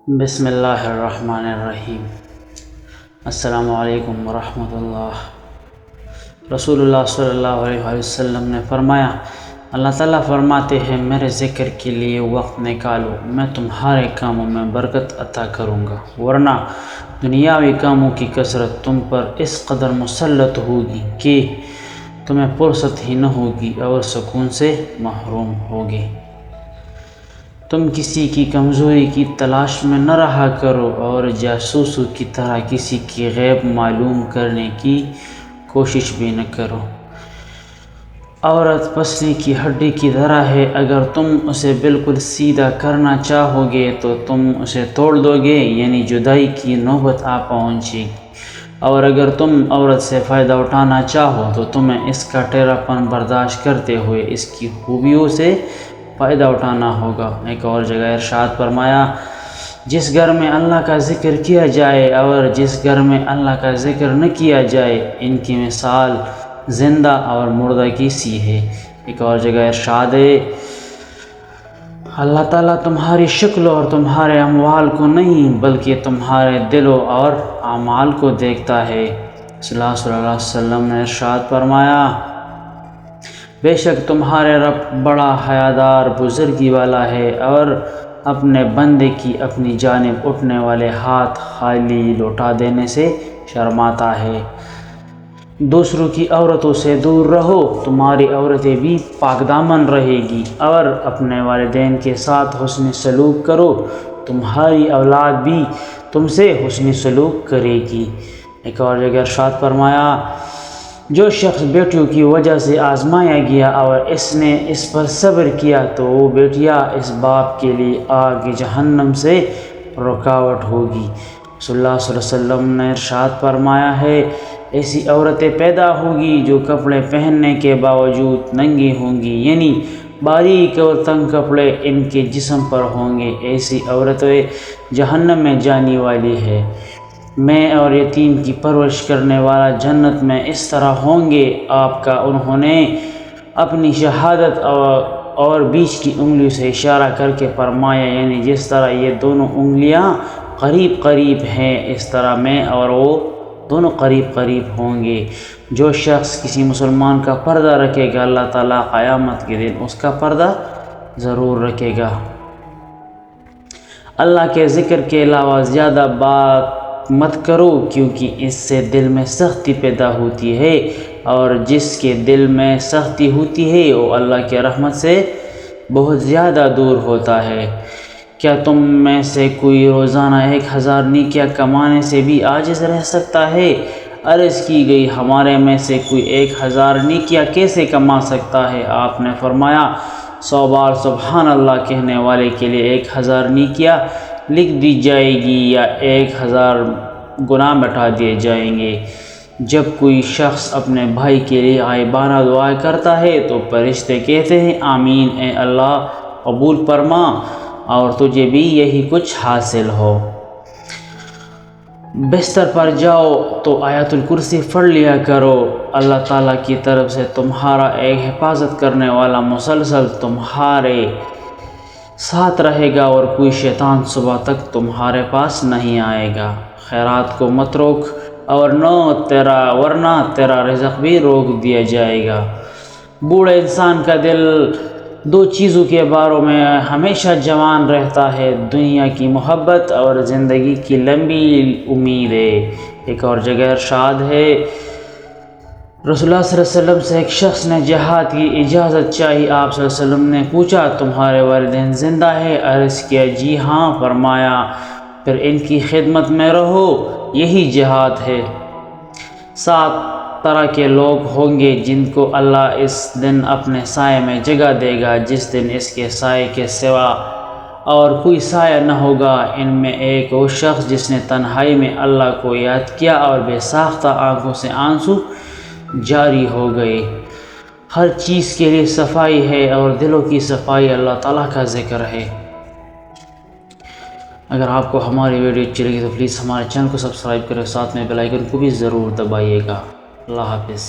بسم اللہ الرحمن الرحیم۔ السلام علیکم ورحمۃ اللہ۔ رسول اللہ صلی اللہ علیہ وسلم نے فرمایا، اللہ تعالیٰ فرماتے ہیں میرے ذکر کے لیے وقت نکالو، میں تمہارے کاموں میں برکت عطا کروں گا، ورنہ دنیاوی کاموں کی کثرت تم پر اس قدر مسلط ہوگی کہ تمہیں فرصت ہی نہ ہوگی اور سکون سے محروم ہوگی۔ تم کسی کی کمزوری کی تلاش میں نہ رہا کرو اور جاسوسوں کی طرح کسی کی غیب معلوم کرنے کی کوشش بھی نہ کرو۔ عورت پسلی کی ہڈی کی طرح ہے، اگر تم اسے بالکل سیدھا کرنا چاہو گے تو تم اسے توڑ دو گے، یعنی جدائی کی نوبت آ پہنچے گی، اور اگر تم عورت سے فائدہ اٹھانا چاہو تو تمہیں اس کا ٹیڑھا پن برداشت کرتے ہوئے اس کی خوبیوں سے فائدہ اٹھانا ہوگا۔ ایک اور جگہ ارشاد فرمایا، جس گھر میں اللہ کا ذکر کیا جائے اور جس گھر میں اللہ کا ذکر نہ کیا جائے، ان کی مثال زندہ اور مردہ کی سی ہے۔ ایک اور جگہ ارشاد ہے، اللہ تعالیٰ تمہاری شکل اور تمہارے اموال کو نہیں بلکہ تمہارے دلوں اور اعمال کو دیکھتا ہے۔ صلی اللہ علیہ وسلم نے ارشاد فرمایا، بے شک تمہارے رب بڑا حیادار بزرگی والا ہے اور اپنے بندے کی اپنی جانب اٹھنے والے ہاتھ خالی لوٹا دینے سے شرماتا ہے۔ دوسروں کی عورتوں سے دور رہو، تمہاری عورتیں بھی پاک دامن رہے گی، اور اپنے والدین کے ساتھ حسن سلوک کرو، تمہاری اولاد بھی تم سے حسن سلوک کرے گی۔ ایک اور جگہ ارشاد فرمایا، جو شخص بیٹیوں کی وجہ سے آزمایا گیا اور اس نے اس پر صبر کیا تو وہ بیٹیاں اس باپ کے لیے آگ جہنم سے رکاوٹ ہوگی۔ صلی اللہ علیہ وسلم نے ارشاد فرمایا ہے، ایسی عورتیں پیدا ہوگی جو کپڑے پہننے کے باوجود ننگی ہوں گی، یعنی باریک اور تنگ کپڑے ان کے جسم پر ہوں گے، ایسی عورتیں جہنم میں جانے والی ہے۔ میں اور یتیم کی پرورش کرنے والا جنت میں اس طرح ہوں گے۔ آپ کا انہوں نے اپنی شہادت اور بیچ کی انگلیوں سے اشارہ کر کے فرمایا، یعنی جس طرح یہ دونوں انگلیاں قریب قریب ہیں اس طرح میں اور وہ دونوں قریب قریب ہوں گے۔ جو شخص کسی مسلمان کا پردہ رکھے گا، اللہ تعالیٰ قیامت کے دن اس کا پردہ ضرور رکھے گا۔ اللہ کے ذکر کے علاوہ زیادہ بات مت کرو، کیونکہ اس سے دل میں سختی پیدا ہوتی ہے، اور جس کے دل میں سختی ہوتی ہے وہ اللہ کے رحمت سے بہت زیادہ دور ہوتا ہے۔ کیا تم میں سے کوئی روزانہ 1000 نیکیاں کمانے سے بھی عاجز رہ سکتا ہے؟ عرض کی گئی، ہمارے میں سے کوئی 1000 نیکیاں کیسے کما سکتا ہے؟ آپ نے فرمایا، 100 بار سبحان اللہ کہنے والے کے لیے 1000 نیکیاں لکھ دی جائے گی یا 1000 گناہ مٹا دیے جائیں گے۔ جب کوئی شخص اپنے بھائی کے لیے غائبانہ دعا کرتا ہے تو فرشتے کہتے ہیں، آمین، اے اللہ قبول فرما اور تجھے بھی یہی کچھ حاصل ہو۔ بستر پر جاؤ تو آیت الکرسی پڑھ لیا کرو، اللہ تعالیٰ کی طرف سے تمہارا ایک حفاظت کرنے والا مسلسل تمہارے ساتھ رہے گا اور کوئی شیطان صبح تک تمہارے پاس نہیں آئے گا۔ خیرات کو مت روک اور ورنہ تیرا رزق بھی روک دیا جائے گا۔ بوڑھے انسان کا دل 2 چیزوں کے بارے میں ہمیشہ جوان رہتا ہے، دنیا کی محبت اور زندگی کی لمبی امید ہے۔ ایک اور جگہ ارشاد ہے، رسول اللہ صلی اللہ علیہ وسلم سے ایک شخص نے جہاد کی اجازت چاہی، آپ صلی اللہ علیہ وسلم نے پوچھا، تمہارے والدین زندہ ہے؟ عرض کیا، جی ہاں۔ فرمایا، پھر ان کی خدمت میں رہو، یہی جہاد ہے۔ 7 طرح کے لوگ ہوں گے جن کو اللہ اس دن اپنے سائے میں جگہ دے گا، جس دن اس کے سائے کے سوا اور کوئی سایہ نہ ہوگا۔ ان میں ایک وہ شخص جس نے تنہائی میں اللہ کو یاد کیا اور بے ساختہ آنکھوں سے آنسو جاری ہو گئے۔ ہر چیز کے لیے صفائی ہے اور دلوں کی صفائی اللہ تعالیٰ کا ذکر ہے۔ اگر آپ کو ہماری ویڈیو اچھی لگی تو پلیز ہمارے چینل کو سبسکرائب کریں، ساتھ میں بیل آئیکن کو بھی ضرور دبائیے گا۔ اللہ حافظ۔